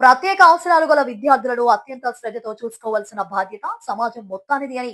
ప్రత్యేక అవసరాలు గల విద్యార్థులను అత్యంత శ్రద్ధతో చూసుకోవాల్సిన బాధ్యత సమాజం మొత్తానిది అని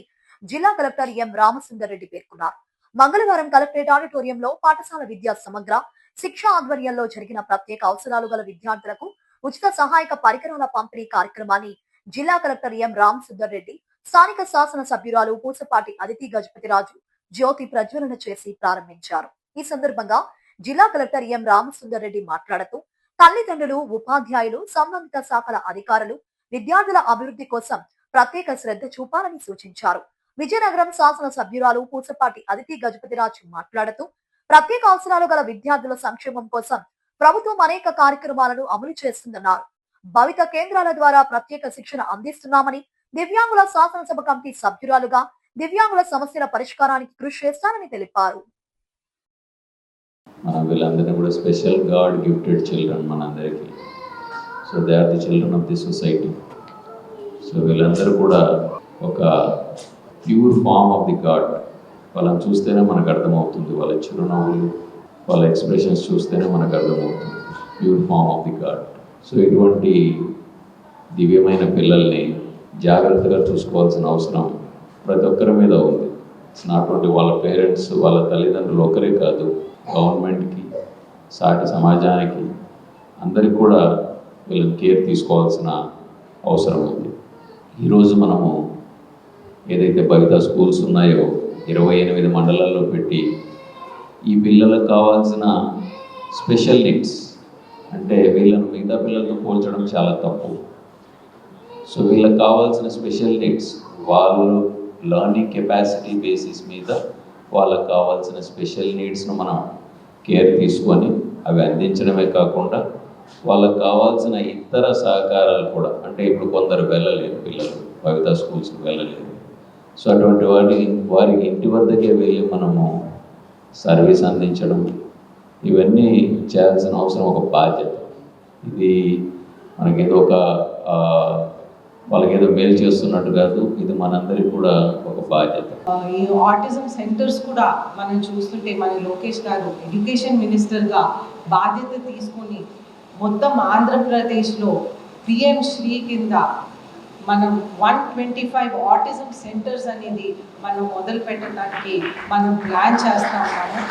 జిల్లా కలెక్టర్ ఎం రామసుందర్ రెడ్డి పేర్కొన్నారు. మంగళవారం కలెక్టరేట్ ఆడిటోరియంలో పాఠశాల విద్యా సమగ్ర శిక్ష ఆధ్వర్యంలో జరిగిన ప్రత్యేక అవసరాలు గల విద్యార్థులకు ఉచిత సహాయక పరికరాల పంపిణీ కార్యక్రమాన్ని జిల్లా కలెక్టర్ ఎం రామసుందర్ రెడ్డి, స్థానిక శాసన సభ్యురాలు పూసపాటి అదితి గజపతిరాజు జ్యోతి ప్రజ్వలన చేసి ప్రారంభించారు. ఈ సందర్భంగా జిల్లా కలెక్టర్ ఎం రామసుందర్ రెడ్డి మాట్లాడుతూ తల్లిదండ్రులు, ఉపాధ్యాయులు, సంబంధిత శాఖల అధికారులు విద్యార్థుల అభివృద్ధి కోసం ప్రత్యేక శ్రద్ధ చూపాలని సూచించారు. విజయనగరం శాసన సభ్యురాలు పూసపాటి అదితి గజపతిరాజు మాట్లాడుతూ ప్రత్యేక అవసరాలు గల విద్యార్థుల సంక్షేమం కోసం ప్రభుత్వం అనేక కార్యక్రమాలను అమలు చేస్తుందన్నారు. భవిత కేంద్రాల ద్వారా ప్రత్యేక శిక్షణ అందిస్తున్నామని, దివ్యాంగుల శాసనసభ కమిటీ సభ్యురాలుగా దివ్యాంగుల సమస్యల పరిష్కారానికి కృషి చేస్తానని తెలిపారు. వీళ్ళందరినీ కూడా స్పెషల్ గాడ్ గిఫ్టెడ్ చిల్డ్రన్ మనందరికీ. So they are the children of the society. So వీళ్ళందరూ కూడా ఒక pure form of the god. వాళ్ళని చూస్తేనే మనకు అర్థమవుతుంది, వాళ్ళ చిరునవ్వులు, వాళ్ళ ఎక్స్ప్రెషన్స్ చూస్తేనే మనకు అర్థమవుతుంది, pure form of the god. So ఇటువంటి దివ్యమైన పిల్లల్ని జాగ్రత్తగా చూసుకోవాల్సిన అవసరం ప్రతి ఒక్కరి మీద ఉంది. ఇట్స్ నాట్ ఓన్లీ వాళ్ళ పేరెంట్స్, వాళ్ళ తల్లిదండ్రులు ఒక్కరే కాదు, గవర్నమెంట్కి, సాటి సమాజానికి, అందరికి కూడా వీళ్ళని కేర్ తీసుకోవాల్సిన అవసరం ఉంది. ఈరోజు మనము ఏదైతే భవిత స్కూల్స్ ఉన్నాయో 28 మండలాల్లో పెట్టి ఈ పిల్లలకు కావాల్సిన స్పెషల్ నీడ్స్, అంటే వీళ్ళను మిగతా పిల్లలతో పోల్చడం చాలా తప్పు. సో వీళ్ళకి కావాల్సిన స్పెషల్ నీడ్స్, వాళ్ళు లర్నింగ్ కెపాసిటీ బేసిస్ మీద వాళ్ళకు కావాల్సిన స్పెషల్ నీడ్స్ను మనం కేర్ తీసుకొని అవి అందించడమే కాకుండా వాళ్ళకు కావాల్సిన ఇతర సహకారాలు కూడా, అంటే ఇప్పుడు కొందరు వెళ్ళలేరు పిల్లలు, భవిత స్కూల్స్కి వెళ్ళలేరు. సో అటువంటి వారికి ఇంటి వద్దకే వెళ్ళి మనము సర్వీస్ అందించడం, ఇవన్నీ చేయాల్సిన అవసరం, ఒక బాధ్యత. ఇది మనకేదో వాళ్ళకేదో మేలు చేస్తున్నట్టు కాదు, ఇది మనందరికీ కూడా ఒక బాధ్యత. ఈ ఆటిజం సెంటర్స్ కూడా మనం చూస్తుంటే మన లోకేష్ గారు ఎడ్యుకేషన్ మినిస్టర్గా బాధ్యత తీసుకొని మొత్తం ఆంధ్రప్రదేశ్లో పిఎం శ్రీ కింద మనం 125 ఆటిజం సెంటర్స్ అనేది మనం మొదలు పెట్టడానికి మనం ప్లాన్ చేస్తూ ఉన్నాము.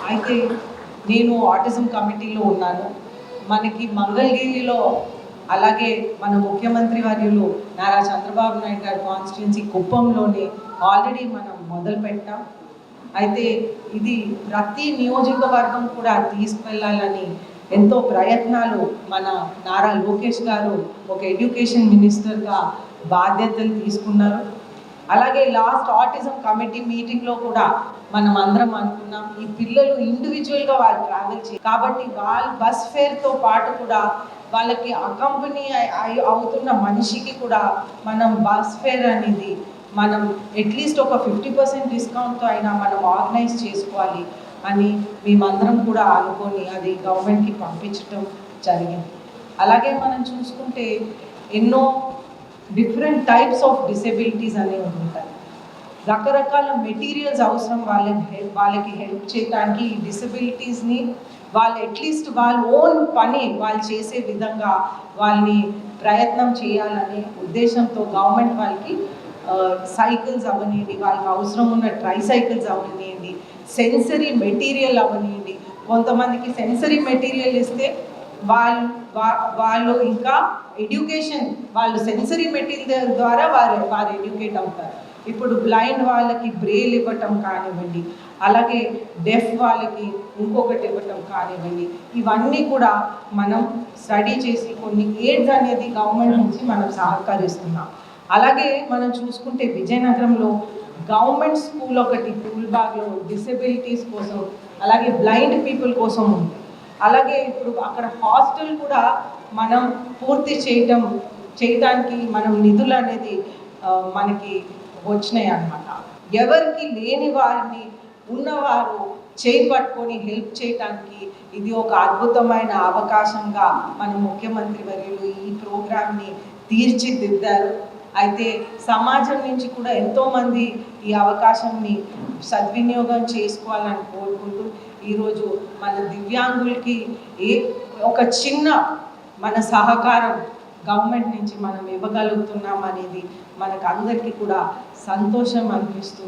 అయితే నేను ఆటిజం కమిటీలో ఉన్నాను. మనకి మంగళగిరిలో, అలాగే మన ముఖ్యమంత్రి వర్యులు నారా చంద్రబాబు నాయుడు గారి కాన్స్టిట్యున్సీ కుప్పంలోనే ఆల్రెడీ మనం మొదలు పెట్టాం. అయితే ఇది ప్రతి నియోజకవర్గం కూడా తీసుకువెళ్ళాలని ఎంతో ప్రయత్నాలు మన నారా లోకేష్ గారు ఒక ఎడ్యుకేషన్ మినిస్టర్గా బాధ్యతలు తీసుకున్నారు. అలాగే లాస్ట్ ఆటిజం కమిటీ మీటింగ్లో కూడా మనం అందరం అనుకున్నాం, ఈ పిల్లలు ఇండివిజువల్గా వాళ్ళు ట్రావెల్ కాబట్టి వాళ్ళ బస్ ఫేర్తో పాటు కూడా వాళ్ళకి అకంపెనీ అవుతున్న మనిషికి కూడా మనం బస్ ఫేర్ అనేది మనం అట్లీస్ట్ ఒక 50% డిస్కౌంట్తో అయినా మనం ఆర్గనైజ్ చేసుకోవాలి అని మేమందరం కూడా అనుకొని అది గవర్నమెంట్కి పంపించడం జరిగింది. అలాగే మనం చూసుకుంటే ఎన్నో డిఫరెంట్ టైప్స్ ఆఫ్ డిసేబిలిటీస్ అనేవి ఉంటాయి. రకరకాల మెటీరియల్స్ అవసరం వాళ్ళకి హెల్ప్ చేయడానికి. ఈ డిసేబిలిటీస్ని వాళ్ళు అట్లీస్ట్ వాళ్ళ ఓన్ పని వాళ్ళు చేసే విధంగా వాళ్ళని ప్రయత్నం చేయాలనే ఉద్దేశంతో గవర్నమెంట్ వాళ్ళకి సైకిల్స్ అవనివ్వండి, వాళ్ళకి అవసరం ఉన్న ట్రైసైకిల్స్ అవనివ్వండి, సెన్సరీ మెటీరియల్ అవనివ్వండి. కొంతమందికి సెన్సరీ మెటీరియల్ ఇస్తే వాళ్ళు ఇంకా ఎడ్యుకేషన్, వాళ్ళు సెన్సరీ మెటీరియల్ ద్వారా వారు ఎడ్యుకేట్ అవుతారు. ఇప్పుడు బ్లైండ్ వాళ్ళకి బ్రెయిల్ ఇవ్వటం కానివ్వండి, అలాగే డెఫ్ వాళ్ళకి ఇంకొకటి ఇవ్వటం కానివ్వండి, ఇవన్నీ కూడా మనం స్టడీ చేసి కొన్ని ఎయిడ్స్ అనేది గవర్నమెంట్ నుంచి మనం సహకరిస్తున్నాం. అలాగే మనం చూసుకుంటే విజయనగరంలో గవర్నమెంట్ స్కూల్ ఒకటి పూల్బాగ్లో డిసేబిలిటీస్ కోసం, అలాగే బ్లైండ్ పీపుల్ కోసం ఉంది. అలాగే ఇప్పుడు అక్కడ హాస్టల్ కూడా మనం పూర్తి చేయడానికి మనం నిధులు అనేది మనకి వచ్చినాయి అన్నమాట. ఎవరికి లేని వారిని ఉన్నవారు చేయి పట్టుకొని హెల్ప్ చేయడానికి ఇది ఒక అద్భుతమైన అవకాశంగా మన ముఖ్యమంత్రి వర్యులు ఈ ప్రోగ్రామ్ని తీర్చిదిద్దారు. అయితే సమాజం నుంచి కూడా ఎంతోమంది ఈ అవకాశాన్ని సద్వినియోగం చేసుకోవాలని కోరుకుంటూ ఈరోజు మన దివ్యాంగులకి ఒక చిన్న మన సహకారం గవర్నమెంట్ నుంచి మనం ఇవ్వగలుగుతున్నాం అనేది మనకు అందరికీ కూడా సంతోషం అనిపిస్తూ